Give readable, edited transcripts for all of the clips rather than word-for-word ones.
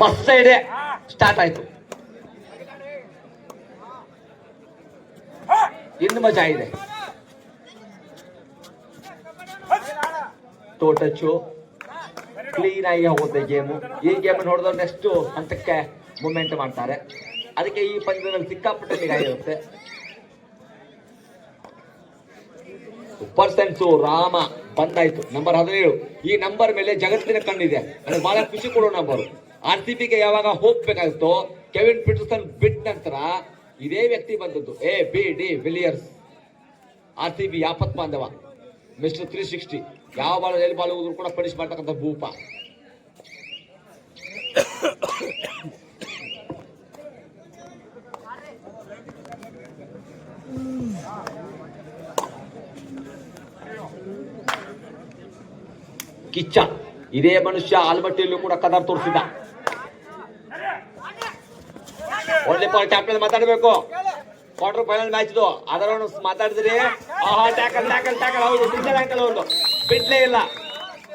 First side start ಆಯ್ತು. ಇನ್ನು ಮಜಾ ಇದೆ. ಟೋ ಟಚ್ ಕ್ಲೀನ್ ಆಗಿ ಹೋಗುತ್ತೆ ಗೇಮು. ಈ ಗೇಮ್ ನೋಡಿದ್ರೆ ನೆಕ್ಸ್ಟ್ ಹಂತಕ್ಕೆ ಮೂವ್ಮೆಂಟ್ ಮಾಡ್ತಾರೆ. ಅದಕ್ಕೆ ಈ ಪಂದ್ಯದಲ್ಲಿ ಸಿಕ್ಕಾಪಟ್ಟೆ ನಿಗಾ ಇರುತ್ತೆ. ಪರ್ಸೆನ್ಸು ರಾಮ ಬಂದಾಯ್ತು. ನಂಬರ್ 17. ಈ ನಂಬರ್ ಮೇಲೆ ಜಗತ್ತಿನ ಕಣ್ಣಿದೆ. ನನಗೆ ಬಹಳ ಖುಷಿ ಕೊಡೋ ನಂಬರ್. RCBಗೆ ಯಾವಾಗ ಹೋಗ್ಬೇಕಾಗಿತ್ತೋ ಕೆವಿನ್ ಪೀಟರ್ಸನ್ ಬಿಟ್ ನಂತರ ಇದೇ ವ್ಯಕ್ತಿ ಬಂದದ್ದು. ABD Villiers. RCB ಆಪತ್ ಬಾಂಧವ ಮಿಸ್ಟರ್ 360. ಯಾವ ಬಾಲ್ ಎಲ್ಲಿ ಬಾಲ್ ಹೋದ್ರು ಕೂಡ ಪನಿಷ್ ಮಾಡ್ತಕ್ಕಂಥ ಭೂಪ. ಕಿಚ್ಚ ಇದೇ ಮನುಷ್ಯ ಆಲ್ಮಟ್ಟಿಯಲ್ಲೂ ಕೂಡ ಕದರ್ ತೋರಿಸಿದ. ಒಳ್ಳೆ ಕ್ಯಾಪ್ಟನ್ ಮಾತಾಡಬೇಕು. ಕ್ವಾರ್ಟರ್ ಫೈನಲ್ ಮ್ಯಾಚ್ ಅದರ ಮಾತಾಡಿದ್ರಿ. Tackle tackle tackle. ಹೌದು, ಸಿಂಗಲ್ ಆಂಕಲ್ ಹೋಲ್ಡು ಬಿಡ್ಲೇ ಇಲ್ಲ.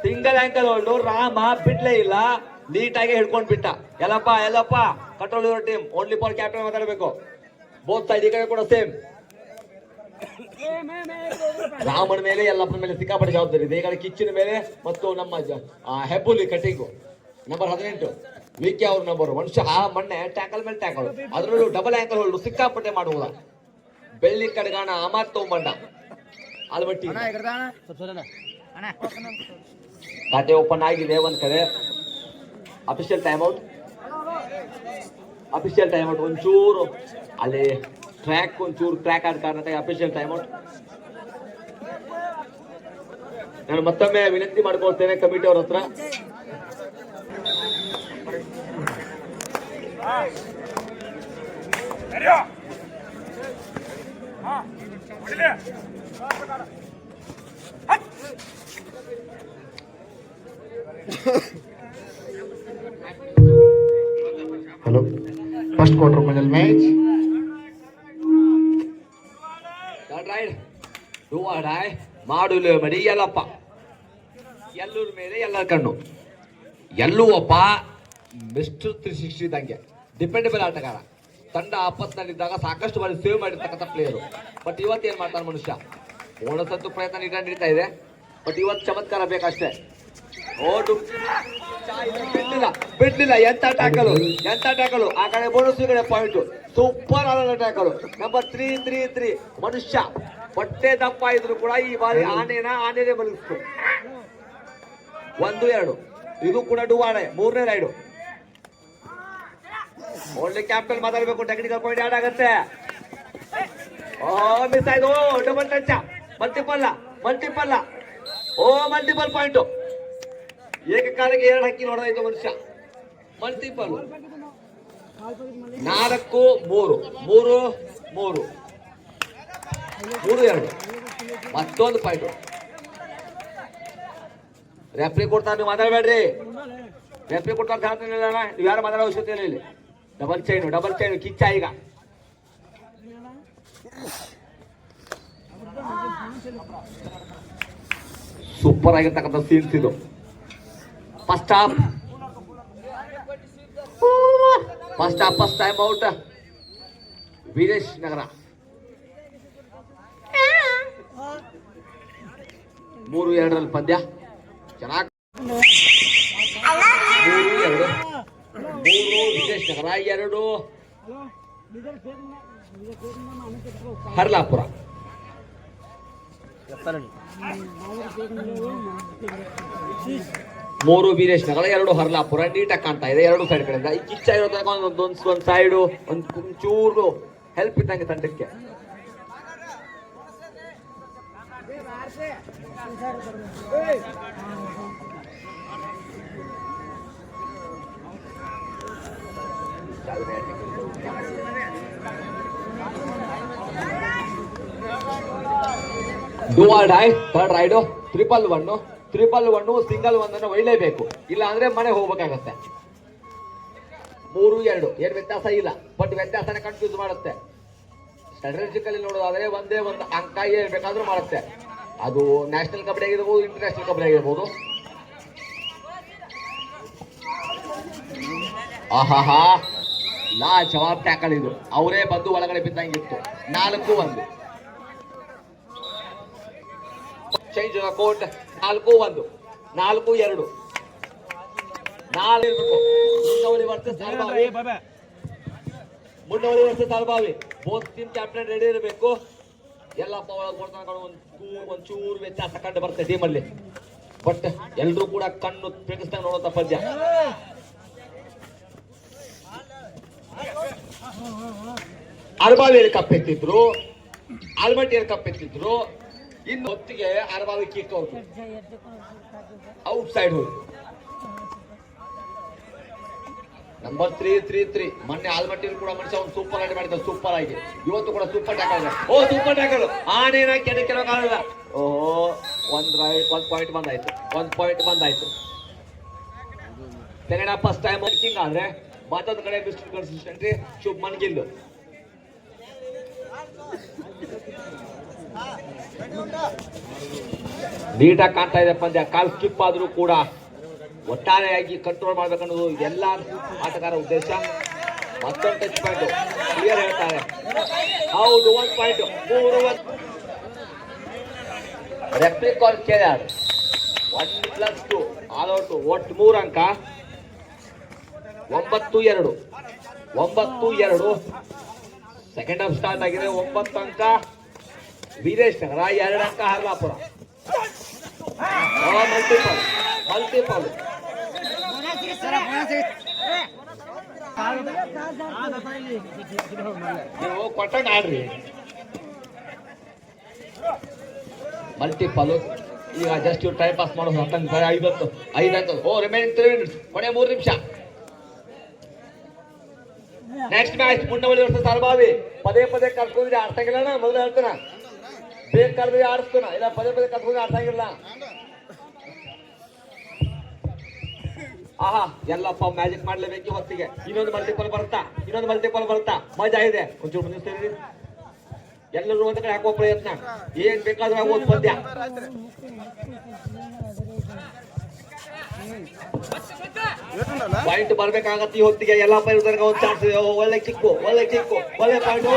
ಸಿಂಗಲ್ ಆಂಕಲ್ ಹೋಲ್ಡು ರಾಮ ಬಿಡ್ಲೇ ಇಲ್ಲ. ನೀಟಾಗಿ ಹಿಡ್ಕೊಂಡ್ ಬಿಟ್ಟ. ಎಲ್ಲಪ್ಪ control your team. Only for captain ಮಾತಾಡಬೇಕು. ಬೋತ್ ಸೈಡ್ ಈ ಕಡೆ ಕೂಡ ಸೇಮ್. ರಾಮನ ಮೇಲೆ ಎಲ್ಲಪ್ಪನ ಮೇಲೆ ಸಿಕ್ಕಾಪಟ್ಟೆ ಜವಾಬ್ದಾರಿ ಇದೆ. ಈ ಕಡೆ ಕಿಚ್ಚಿನ ಮೇಲೆ ಮತ್ತು ನಮ್ಮ ಹೆಬ್ಬುಲಿ ಕಟಿಂಗು ನಂಬರ್ 18 ವಿಕೆ ಅವ್ರ ನಂಬರ್. ಮನುಷ್ಯ ಮೊನ್ನೆ ಟ್ಯಾಕಲ್ ಮೇಲೆ ಟ್ಯಾಕಲ್, ಅದರಲ್ಲೂ ಡಬಲ್ ಆಂಕಲ್ ಹೋಲ್ಡು ಸಿಕ್ಕಾಪಟ್ಟೆ ಮಾಡುವುದ. ಬೆಳ್ಳಿ ಕಡೆಗಾಣ ಅಮಾತ್ ತಗೊಂಬಂಡ ಆಲ್ಮಟ್ಟಿ. ಖಾತೆ ಓಪನ್ ಆಗಿದೆ ಒಂದ್ ಕಡೆ. Official time out. ಒಂಚೂರು ಅಲ್ಲಿ ಟ್ರ್ಯಾಕ್ ಒಂಚೂರು ಕ್ರ್ಯಾಕ್ ಆದ ಕಾರಣಕ್ಕೆ ಅಫಿಷಿಯಲ್ ಟೈಮ್ ಔಟ್. ನಾನು ಮತ್ತೊಮ್ಮೆ ವಿನಂತಿ ಮಾಡ್ಕೊಳ್ತೇನೆ ಕಮಿಟಿ ಅವ್ರ ಹತ್ರ. Hello, first quarter final match. ಮಾಡುಲು ಮಡಿ ಎಲ್ಲಪ್ಪ. ಎಲ್ಲೂರ ಮೇಲೆ ಎಲ್ಲರ ಕಣ್ಣು. ಎಲ್ಲೂ ಒಬ್ಬ ಮಿಸ್ಟರ್ 360 ಇದ್ದಂಗೆ ಡಿಪೆಂಡಬಲ್ ಆಟಗಾರ. ತಂಡ ಆಪತ್ನಲ್ಲಿದ್ದಾಗ ಸಾಕಷ್ಟು ಬಾರಿ ಸೇವ್ ಮಾಡಿರ್ತಕ್ಕಂಥ ಪ್ಲೇಯರು. ಬಟ್ ಇವತ್ತು ಏನ್ ಮಾಡ್ತಾನೆ ಮನುಷ್ಯ. ಓಣಸಂತೂ ಪ್ರಯತ್ನ ನಡೀತಾ ಇದೆ. ಬಟ್ ಇವತ್ತು ಚಮತ್ಕಾರ ಬೇಕಷ್ಟೇ. ಬಿಡ್ಲಿಲ್ಲ. ಎಂತ ಟ್ಯಾಕಲು. ಆ ಕಡೆ ಬೋನಸ್, ಈ ಕಡೆ ಪಾಯಿಂಟ್. ಸೂಪರ್ ಆದ ಟ್ಯಾಕಲು. ನಂಬರ್ 3 ಮನುಷ್ಯ ಹೊಟ್ಟೆ ದಪ್ಪ ಇದ್ರು ಕೂಡ ಈ ಬಾರಿ ಆನೆನೇ ಬಲಿಸ್ತು. 1-2. ಇದು ಕೂಡ ಡುವಾಡೆ. 3ನೇ ರೈಡು. ಒಳ್ಳೆ ಕ್ಯಾಪ್ಟನ್ ಮಾತಾಡಬೇಕು. ಟೆಕ್ನಿಕಲ್ ಪಾಯಿಂಟ್ ಆಡ್ ಆಗತ್ತೆ. ಮಿಸ್ ಆಯ್ತು. Double touch. Multiple point. ಏಕಕಾಲಕ್ಕೆ 2 ಹಕ್ಕಿ ನೋಡೋದಾಯ್ತು ಮನುಷ್ಯ. ಮಲ್ಟಿಪಲ್ 4-3-3-2 ಮತ್ತೊಂದು ಪಾಯಿಂಟ್. ರೆಫ್ರಿ ಕೊಡ್ತಾರೆ, ನೀವು ಮಾತಾಡಬೇಡ್ರಿ. ರೆಫ್ರಿ ಕೊಡ್ತಾರೆ, ನೀವು ಯಾರು ಮಾತಾಡೋ ಅವಶ್ಯಕತೆ ಇಲ್ಲ ಇಲ್ಲಿ. ಡಬಲ್ ಚೈನು ಕಿಚ್ಚ. ಈಗ ಸೂಪರ್ ಆಗಿರ್ತಕ್ಕಂಥ ಸೀನ್ಸ್ ಇದು. First half time out. Veeresh Nagar 3-2 ಪಂದ್ಯ. ಚೆನ್ನಾಗಿ 3-2. ವೀರೇಶ್ ನಗರ 2 ಹರ್ಲಾಪುರ. ಮೂರು ವೀರೇಶ್ ನಗರ, 2 ಹರ್ಲಾಪುರ. ನೀಟಾಗಿ ಕಾಣ್ತಾ ಇದೆ 2 ಸೈಡ್ ಕಡೆಯಿಂದ. ಈ ಕಿಚ್ಚ ಇರೋದಾಗ ಒಂದು ಸೈಡು ಒಂಚೂರು ಹೆಲ್ಪ್ ಇದ್ದಂಗೆ ತಂಡಕ್ಕೆ. Do or die. Third raid. 1-1 single 1 ಒಯ್ಲೇಬೇಕು. ಇಲ್ಲ ಅಂದ್ರೆ ಮನೆ ಹೋಗ್ಬೇಕಾಗತ್ತೆ. 3-2 ಏನ್ ವ್ಯತ್ಯಾಸ ಇಲ್ಲ. ಬಟ್ ವ್ಯತ್ಯಾಸನ ಕನ್ಫ್ಯೂಸ್ ಮಾಡುತ್ತೆ. ಸ್ಟ್ರಾಟಜಿಕಲಿ ನೋಡೋದಾದ್ರೆ ಒಂದೇ ಒಂದು ಅಂಕ ಏನ್ ಬೇಕಾದ್ರೂ ಮಾಡುತ್ತೆ. ಅದು ನ್ಯಾಷನಲ್ ಕಬಡ್ಡಿ ಆಗಿರ್ಬೋದು, ಇಂಟರ್ನ್ಯಾಷನಲ್ ಕಬಡ್ಡಿ ಆಗಿರ್ಬೋದು. ಆಹಾಹಾ ಲಾ ಜವಾಬ್ ಟ್ಯಾಕಲ್ ಇದು. ಅವರೇ ಬಂದು ಒಳಗಡೆ ಬಿದ್ದಂಗಿತ್ತು. 4-1 ಚೇಂಜ್ ಕೋರ್ಟ್. 4-1 4-2 4 ಇರ್ಬೇಕು. Munnavali versus Albavi. Munnavali versus Albavi. Both team captain ready ಇರಬೇಕು. ಎಲ್ಲಪ್ಪ ಒಳಗೆ ಕೊಡ್ತಾನೆ. ಒಂಚೂರು ವ್ಯತ್ಯಾಸ ಕಂಡು ಬರುತ್ತೆ ಟೀಮಲ್ಲಿ. ಬಟ್ ಎಲ್ರೂ ಕೂಡ ಕಣ್ಣು ಪ್ರೇಮಿಸ್ದಾಗ ನೋಡುವಂತ ಪದ್ಯ. ಅರ್ಬಾವಿಯಲ್ಲಿ ಕಪ್ಪೆತ್ತಿದ್ರು, ಆಲ್ಮಟ್ಟಿಯಲ್ಲಿ ಕಪ್ಪೆತ್ತಿದ್ರು. ಇನ್ನು ಹೊತ್ತಿಗೆ ಅರ್ಬಾವಿ ಕಿಕ್ ಔಟ್ ಸೈಡ್ ಹೋಗಿ. ನಂಬರ್ 3 ಮೊನ್ನೆ ಆಲ್ಮಟ್ಟಿಯಲ್ಲಿ ಕೂಡ ಮನುಷ್ಯ ಒಂದು ಸೂಪರ್ ಆಗಿ ಮಾಡಿದ. ಸೂಪರ್ ಆಗಿ ಇವತ್ತು ಕೂಡ super tackle. Oh super tackle. ಆನೇನ ಕೆಲವು ಕಾಲ. ಓಹೋ ಒಂದು ಪಾಯಿಂಟ್ ಬಂದಾಯ್ತು. Second half first time working ಆದ್ರೆ ಮತ್ತೊಂದು ಕಡೆ ಮಿಸ್ಟರ್ ಕನ್ಸಿಸ್ಟೆಂಟ್ ಶುಭ್ಮನ್ ಗಿಲ್. ನೀಟಾಗಿ ಕಾಣ್ತಾ ಇದೆ ಪಂದ್ಯ. ಕಾಲ್ ಸ್ಕಿಪ್ ಆದ್ರೂ ಕೂಡ ಒಟ್ಟಾರೆಯಾಗಿ ಕಂಟ್ರೋಲ್ ಮಾಡ್ಬೇಕನ್ನೋದು ಎಲ್ಲ ಆಟಗಾರ ಉದ್ದೇಶ. ಮತ್ತೊಂದು ಟಚ್ ಪಾಯಿಂಟ್ ಕ್ಲಿಯರ್ ಹೇಳ್ತಾರೆ. ಹೌದು 1 ಪಾಯಿಂಟ್. 3-1 ರೆಫ್ರಿ ಕಾಲ್ ಕೇಳ್ಯಾರ. 1+2 ಆಲ್ ಔಟ್. ಒಟ್ಟು 3 ಅಂಕ. 9-2 ಸೆಕೆಂಡ್ ಹಾಫ್ ಸ್ಟಾರ್ಟ್ ಆಗಿದೆ. 9 ಅಂಕ ವೀರೇಶ್ ನಗರ, 2 ಅಂಕ ಹರ್ಲಾಪುರ. ಮಲ್ಟಿಪಲ್ ನೀವು ಕೊಟ್ಟಂಗ ಆಡ್ರಿ. ಮಲ್ಟಿಪಲ್ ಈಗ ಜಸ್ಟ್ ಇವ್ರು ಟೈಮ್ ಪಾಸ್ ಮಾಡೋದು. 5 ಓ ರಿಮೈನಿಂಗ್ 3 ಮಿನಿಟ್ಸ್. ಕೊನೆ 3 ನಿಮಿಷ. Next match Munnavali versus Albavi. ಪದೇ ಕರ್ಕೊಂಡಿದ್ರೆ ಆಡ್ಸಂಗಿಲ್ಲ. ಮೊದಲು ಹೇಳ್ತಾನ ಬೇಕ್ ಕರ್ದ್ರೆ ಆಡಿಸ್ತಾನ. ಇಲ್ಲ ಪದೇ ಕರ್ಕೊಂಡ್ರೆ ಆಡ್ಸಂಗಿಲ್ಲ. ಆಹಾ ಎಲ್ಲಪ್ಪ ಮ್ಯಾಜಿಕ್ ಮಾಡ್ಲೇಬೇಕು ಹೊತ್ತಿಗೆ. ಇನ್ನೊಂದು ಮಲ್ಟಿಪಲ್ ಬರುತ್ತಾ. ಮಜಾ ಇದೆ. ಒಂಚೂರು ಮುಂದಿಸ್ತೀರಿ. ಎಲ್ಲರೂ ಒಂದ್ ಕಡೆ ಹಾಕುವ ಪ್ರಯತ್ನ. ಏನ್ ಬೇಕಾದ್ರೂ ಆಗೋದು ಪದ್ಯ. ಪಾಯಿಂಟ್ ಬರ್ಬೇಕಾಗತ್ತೆ ಈ ಹೊತ್ತಿಗೆ. ಎಲ್ಲ ಇರೋದ್ರಾಗ ಒಂದು ಚಾನ್ಸ್ ಇದೆ. ಒಳ್ಳೆ ಕಿಕ್ಕು ಒಳ್ಳೆ ಪಾಯಿಂಟ್.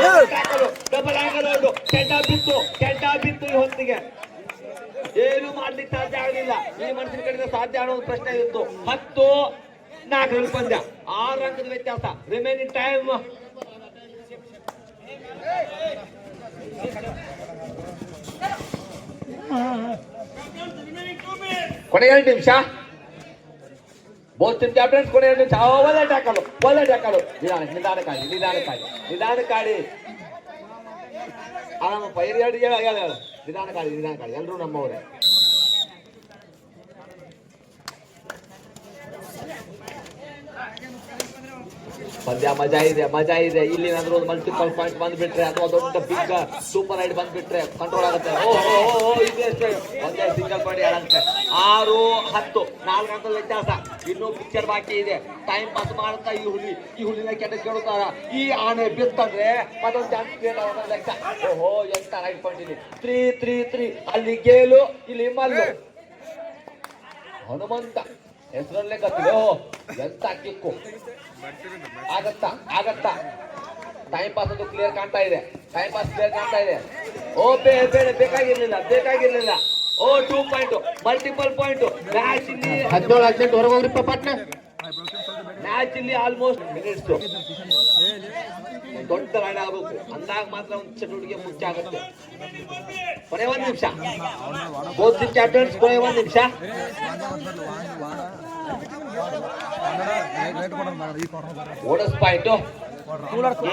ಡಬಲ್ ಆಗೋದು. ಕೆಟ್ಟ ಬಿತ್ತು ಈ ಹೊತ್ತಿಗೆ. ಏನು ಮಾಡ್ಲಿಕ್ಕೆ ಸಾಧ್ಯ ಆಗಲಿಲ್ಲ. ಈ ಮನುಷ್ಯನ ಕಡೆಯಿಂದ ಸಾಧ್ಯ ಅನ್ನೋ ಪ್ರಶ್ನೆ ಇತ್ತು. 10-4 ಪಂದ್ಯ. 6 ಅಂಕದ ವ್ಯತ್ಯಾಸ. ರಿಮೈನಿಂಗ್ ಟೈಮ್ ಕೊನೆ 2 ನಿಮಿಷ. ಬೋತ್ ಟೀಮ್ ಕ್ಯಾಪ್ಟನ್ಸ್ ಕೊನೆ 2 ನಿಮಿಷ. ಒಳ್ಳೆ ಟ್ಯಾಕಲ್. ನಿಧಾನಕ್ಕಾಡಿ ಆರಾಮಪ್ಪ. 2 ನಿಧಾನಕ್ಕಾಡಿ. ಎಲ್ಲರೂ ನಮ್ಮವರೇ. ಪಂದ್ಯ ಮಜಾ ಇದೆ. ಇಲ್ಲಿ ಏನಾದ್ರು ಒಂದು ಮಲ್ಟಿಪಲ್ ಪಾಯಿಂಟ್ ಬಂದ್ಬಿಟ್ರೆ ಅಥವಾ ದೊಡ್ಡ ಬಿಗ್ ಸೂಪರ್ ರೈಡ್ ಬಂದ್ಬಿಟ್ರೆ ಕಂಟ್ರೋಲ್ ಆಗುತ್ತೆ. ಒಂದೇ ಸಿಂಗಲ್ ಪಾಯಿಂಟ್ 2 ಅಂಕ. 6-10 4 ಅಂಕದ ವ್ಯತ್ಯಾಸ. ಇನ್ನೂ ಪಿಕ್ಚರ್ ಬಾಕಿ ಇದೆ. ಟೈಮ್ ಪಾಸ್ ಮಾಡುತ್ತಾ ಈ ಹುಲಿನ ಕೆಟ್ಟ ಕೇಳುತ್ತಾರ. ಈ ಆನೆ ಬಿತ್ತಂದ್ರೆ ಮತ್ತೊಂದು ಚಾನ್ಸ್ ಕ್ರಿಯೇಟ್ ಆಗೋದ ಲೆಕ್ಕ. ಓಹೋ ಎಂತ ರೈಟ್ ಪಾಯಿಂಟ್ ಇಲ್ಲಿ. 3 ಅಲ್ಲಿ ಗೇಲು, ಇಲ್ಲಿ ಮಲ್ಲು. ಹನುಮಂತ ಹೆಸರಲ್ಲೇ ಗೊತ್ತಿದೆ. ಓಹೋ ಎಂತ ಕಿಕ್ಕು. ಆಗತ್ತಾ. ಟೈಮ್ ಪಾಸ್ ಅದು ಕ್ಲಿಯರ್ ಕಾಣ್ತಾ ಇದೆ. ಓ ಬೇಕಾಗಿರ್ಲಿಲ್ಲ. ಓ 2 ಪಾಯಿಂಟ್. Multiple point. ಮ್ಯಾಚ್ ಇಲ್ಲಿ 17-18 ಹೊರಗೆ ಹೋಗ್ರಿಪ್ಪ ಪಟ್ನೆ. ಮ್ಯಾಚ್ ಇಲ್ಲಿ ಆಲ್ಮೋಸ್ಟ್ ಮಿನಿಟ್ಸ್. ದೊಡ್ಡ ರೈಡ್ ಆಗಬೇಕು ಅಂದಾಗ ಮಾತ್ರ ಒಂದು ಚಟುವಟಿಕೆ ಮುಖ್ಯ ಆಗುತ್ತೆ. ಕೊನೆ 1 ನಿಮಿಷ. ಬೋತ್ ಟೀಮ್ ಕ್ಯಾಪ್ಟನ್ಸ್ ಕೊನೆ 1 ನಿಮಿಷ. Bonus point 7-12.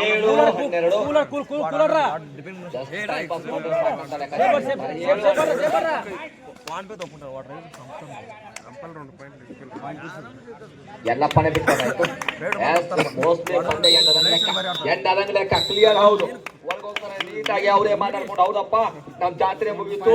ಎಲ್ಲಪ್ಪನೇ ಬಿಟ್ಟಾಯ್ತು. ಎಂಡದಂಗ್ ಲೆಕ್ಕ ಕ್ಲಿಯರ್. ಹೌದು ಒಳಗೋಗ್ತಾರೆ ನೀಟಾಗಿ ಅವರೇ ಮಾತಾಡ್ಕೊಂಡು. ಹೌದಪ್ಪ ನಮ್ ಜಾತ್ರೆ ಮುಗೀತು.